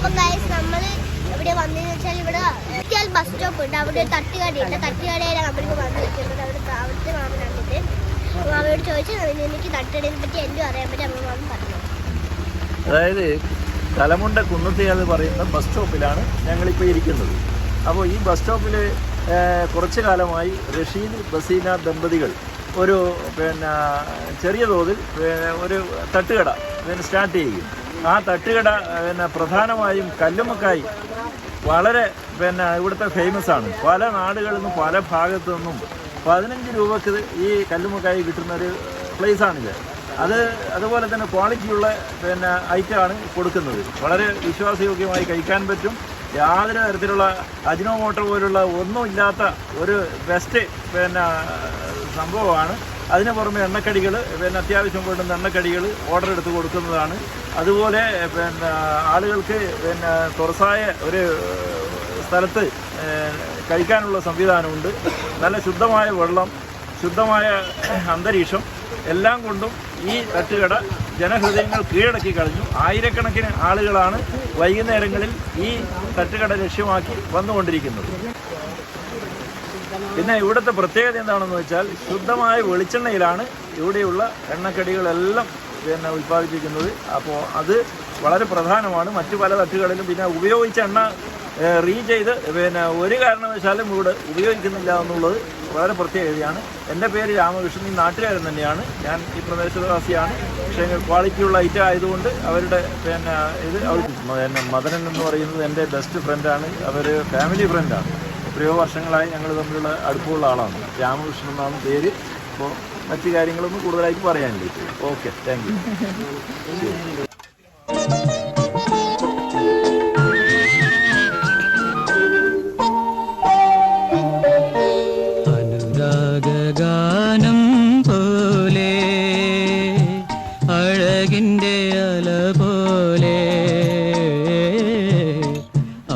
അപ്പം ഗൈസ് നമ്മൾ ഇവിടെ വന്നതെന്ന് വെച്ചാൽ ഇവിടെ ബസ് സ്റ്റോപ്പ് ഉണ്ട്. അവിടെ ഒരു തട്ടുകടയുണ്ട്. തട്ടുകടയിലാണ് നമ്മളിപ്പോൾ വന്ന് നിൽക്കുന്നത്. അവിടുത്തെ മാമനാണിത്. അപ്പോൾ അവരോട് ചോദിച്ചാൽ എനിക്ക് തട്ടുകടയെ പറ്റി എന്തും അറിയാൻ പറ്റി അമ്മ മാമൻ പറഞ്ഞു. അതായത് തലമുണ്ട കുന്നത്തിയാൽ പറയുന്ന ബസ് സ്റ്റോപ്പിലാണ് ഞങ്ങളിപ്പോൾ ഇരിക്കുന്നത്. അപ്പോൾ ഈ ബസ് സ്റ്റോപ്പിൽ കുറച്ച് കാലമായി റഷീദ് ബസീന ദമ്പതികൾ ഒരു ചെറിയ തോതിൽ ഒരു തട്ടുകട സ്റ്റാർട്ട് ചെയ്യും. ആ തട്ടുകട പ്രധാനമായും കല്ലുമ്മക്കായി വളരെ ഇവിടുത്തെ ഫേമസ് ആണ്. പല നാടുകളിൽ നിന്നും പല ഭാഗത്തു നിന്നും 15 രൂപക്ക് ഈ കല്ലുമ്മക്കായി കിട്ടുന്നൊരു പ്ലേസാണിത്. അതുപോലെ തന്നെ ക്വാളിറ്റിയുള്ള ഐറ്റമാണ് കൊടുക്കുന്നത്. വളരെ വിശ്വാസയോഗ്യമായി കഴിക്കാൻ പറ്റും. യാതൊരു തരത്തിലുള്ള അജിനോമോട്ടോ പോലുള്ള ഒന്നും ഇല്ലാത്ത ഒരു ബെസ്റ്റ് സംഭവമാണ്. അതിന് പുറമെ എണ്ണക്കടികൾ അത്യാവശ്യം വേണ്ടുന്ന എണ്ണക്കടികൾ ഓർഡർ എടുത്ത് കൊടുക്കുന്നതാണ്. അതുപോലെ ആളുകൾക്ക് തുറസായ ഒരു സ്ഥലത്ത് കഴിക്കാനുള്ള സംവിധാനമുണ്ട്. നല്ല ശുദ്ധമായ വെള്ളം, ശുദ്ധമായ അന്തരീക്ഷം എല്ലാം കൊണ്ടും ഈ തട്ടുകട ജനഹൃദയങ്ങൾ കീഴടക്കി കഴിഞ്ഞു. ആയിരക്കണക്കിന് ആളുകളാണ് വൈകുന്നേരങ്ങളിൽ ഈ തട്ടുകട ലക്ഷ്യമാക്കി വന്നുകൊണ്ടിരിക്കുന്നത്. പിന്നെ ഇവിടുത്തെ പ്രത്യേകത എന്താണെന്ന് വെച്ചാൽ ശുദ്ധമായ വെളിച്ചെണ്ണയിലാണ് ഇവിടെയുള്ള എണ്ണക്കടികളെല്ലാം ഉൽപ്പാദിപ്പിക്കുന്നത്. അപ്പോൾ അത് വളരെ പ്രധാനമാണ്. മറ്റു പല തട്ടുകളിലും ഉപയോഗിച്ച എണ്ണ ചെയ്ത് ഒരു കാരണവശാലും ഇവിടെ ഉപയോഗിക്കുന്നില്ല എന്നുള്ളത് വളരെ പ്രത്യേകതയാണ്. എൻ്റെ പേര് രാമകൃഷ്ണൻ, ഈ നാട്ടുകാരൻ തന്നെയാണ്. ഞാൻ ഈ പ്രദേശവാസിയാണ്. പക്ഷേ ക്വാളിറ്റിയുള്ള ഐറ്റം ആയതുകൊണ്ട് അവരുടെ മദനൻ എന്ന് പറയുന്നത് എൻ്റെ ബെസ്റ്റ് ഫ്രണ്ടാണ്. അവർ ഫാമിലി ഫ്രണ്ടാണ്. എത്രയോ വർഷങ്ങളായി ഞങ്ങൾ തമ്മിലുള്ള അടുപ്പമുള്ള ആളാണ്. രാമകൃഷ്ണൻ എന്നാണ് പേര്. അപ്പോൾ മറ്റു കാര്യങ്ങളൊന്നും കൂടുതലായിട്ട് പറയാനില്ല. Okay, thank you. അനുരാഗാനം പോലെ അഴകിൻ്റെ അല പോലെ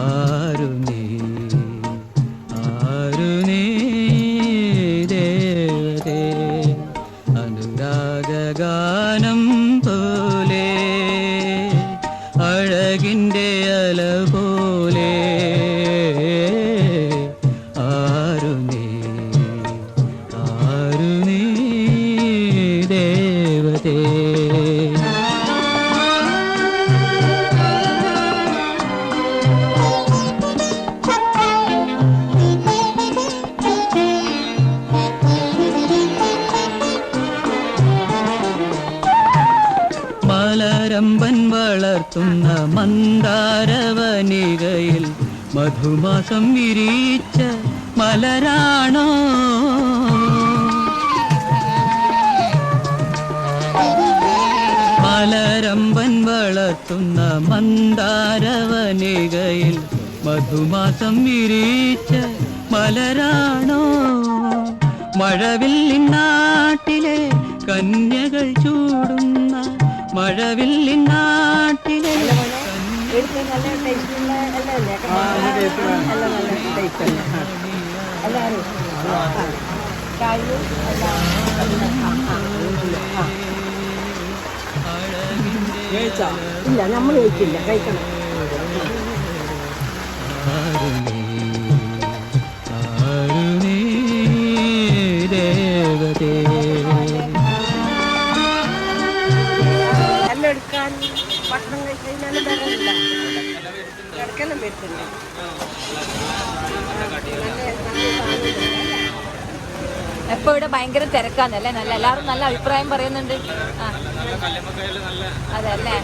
ആരു നീ ദേവതേ. അനുരാഗാനം പോലെ അഴകിൻ്റെ അല പോലെ ആരു നീ ദേവതേ. മലരമ്പൻ വളർത്തുന്ന മന്ദാരവനികയിൽ മധുമാസം വിരിച്ച മലരാണോ? മലരമ്പൻ വളർത്തുന്ന മന്ദാരവനികയിൽ മധുമാസം വിരിച്ച മലരാണോ? മഴവില്ലിൻ നാട്ടിലെ കന്യകൾ ചൂടുന്ന മഴവില്ലിൻ നാട്ടിലെ ഇല്ല, നമ്മൾ കഴിക്കില്ല, കഴിക്കണം. എല്ലാം എടുക്കാൻ ഭക്ഷണം കഴിച്ചാലും വരണില്ല, ഇടക്കെല്ലാം വരുത്തില്ല. എപ്പോൾ ഇവിടെ ഭയങ്കര തിരക്കാന്നല്ലേ? എല്ലാവരും നല്ല അഭിപ്രായം പറയുന്നുണ്ട്. അതല്ലേ?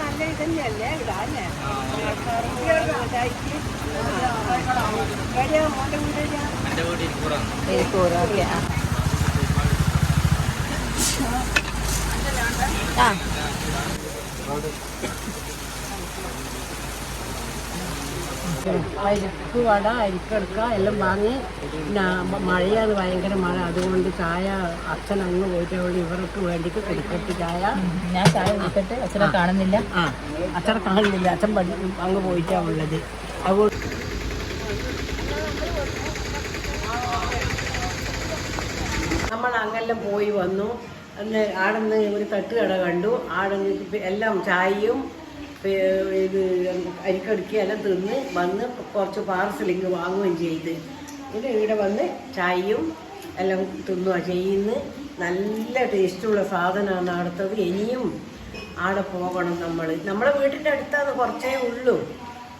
നല്ല ഇതന്നെയല്ലേ ഇടാല്ലേ? ഓക്കെ. ആ പരിപ്പ് വട, അരിക്കടുക്ക എല്ലാം വാങ്ങി. പിന്നെ മഴയാണ്, ഭയങ്കര മഴ. അതുകൊണ്ട് ചായ അച്ഛൻ അങ്ങ് പോയിട്ടുള്ളൂ. ഇവർക്ക് വേണ്ടിയിട്ട് കുടിക്കട്ട് ചായ. ഞാൻ ചായ കുടിക്കട്ടെ. അച്ഛനെ കാണുന്നില്ല. അച്ഛനെ കാണുന്നില്ല, അച്ഛൻ അങ്ങ് പോയിട്ടാണ് ഉള്ളത്. അതുകൊണ്ട് നമ്മൾ അങ്ങെല്ലാം പോയി വന്നു. അന്ന് ആടുന്ന് ഒരു തട്ടുകട കണ്ടു. ആടുന്ന് എല്ലാം ചായയും ഇത് അരിക്കടുക്കി എല്ലാം തിന്ന് വന്ന് കുറച്ച് പാർസലിങ് വാങ്ങുകയും ചെയ്ത് ഇത് ഇവിടെ വന്ന് ചായയും എല്ലാം തിന്നുക ചെയ്യുന്നു. നല്ല ടേസ്റ്റുള്ള സാധനമാണ് അടുത്തത്. ഇനിയും ആടെ പോകണം. നമ്മളെ വീട്ടിൻ്റെ അടുത്താണ്, കുറച്ചേ ഉള്ളൂ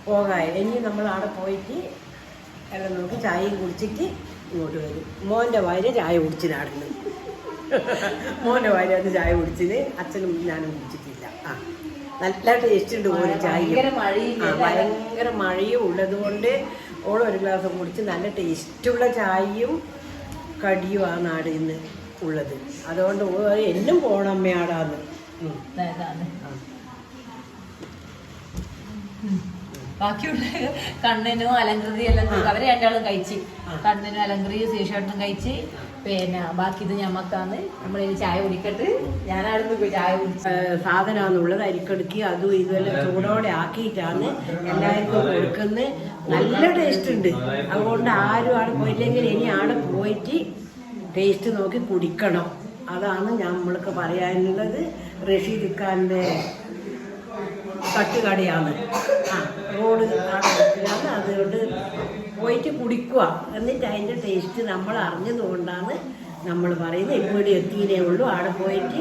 പോകാൻ. ഇനിയും നമ്മൾ ആടെ പോയിട്ട് എല്ലാം നോക്കി ചായയും കുടിച്ചിട്ട് ഇങ്ങോട്ട് വരും. മോൻ്റെ ഭാര്യ ചായ കുടിച്ചിട്ടാടുന്നു. മോൻ്റെ ഭാര്യ അത് ചായ കുടിച്ചിന്, അച്ഛനും ഞാനും കുടിച്ചിട്ടില്ല. ആ നല്ല ടേസ്റ്റ് ഉണ്ട് ഓരോ ചായ. ഭയങ്കര മഴയും ഉള്ളത് കൊണ്ട് ഓൾ ഒരു ഗ്ലാസ് കുടിച്ച് നല്ല ടേസ്റ്റുള്ള ചായയും കടിയും ആ നാടിൽ നിന്ന് ഉള്ളത്. അതുകൊണ്ട് എന്നും പോകണം അമ്മയാടാന്ന്. ബാക്കിയുള്ള കണ്ണിനും അലങ്കൃതി എല്ലാം അവരെ രണ്ടാളും കഴിച്ച്, കണ്ണിനും അലങ്കൃതിയും ടീഷർട്ടും കഴിച്ച്. പിന്നെ ബാക്കി ഇത് ഞമ്മക്കാന്ന് നമ്മളിനി ചായ കുടിക്കട്ട്. ഞാനായിരുന്നു പോയി ചായ കുടിച്ച്. സാധനമാണെന്നുള്ളത് അരിക്കടുക്കി അതും ഇതുമെല്ലാം ചൂടോടെ ആക്കിയിട്ടാണ് എല്ലാവർക്കും കൊടുക്കുന്നത്. നല്ല ടേസ്റ്റ് ഉണ്ട്. അതുകൊണ്ട് ആരും ആടെ പോയില്ലെങ്കിൽ ഇനി ആടെ പോയിട്ട് ടേസ്റ്റ് നോക്കി കുടിക്കണം. അതാണ് നമ്മൾക്ക് പറയാനുള്ളത്. റഷീദ് ഖാൻ്റെ തട്ടുകടയാണ്. റോഡ് ആണ്. അതുകൊണ്ട് പോയിട്ട് കുടിക്കുക. എന്നിട്ട് അതിൻ്റെ ടേസ്റ്റ് നമ്മൾ അറിഞ്ഞതുകൊണ്ടാണ് നമ്മൾ പറയുന്നത്. ഇവിടെ എത്തിയേ ഉള്ളൂ. അവിടെ പോയിട്ട്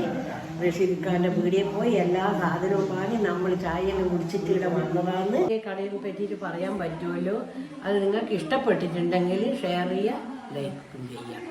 റഷീദ് ഖാൻ്റെ പീടിയെ പോയി എല്ലാ സാധനവും വാങ്ങി നമ്മൾ ചായയെല്ലാം കുടിച്ചിട്ട് ഇവിടെ വന്നതാണ്. ഈ കടയെ പറ്റിയിട്ട് പറയാൻ പറ്റുമല്ലോ. അത് നിങ്ങൾക്ക് ഇഷ്ടപ്പെട്ടിട്ടുണ്ടെങ്കിൽ ഷെയർ ചെയ്യുക, ലൈക്കും ചെയ്യുക.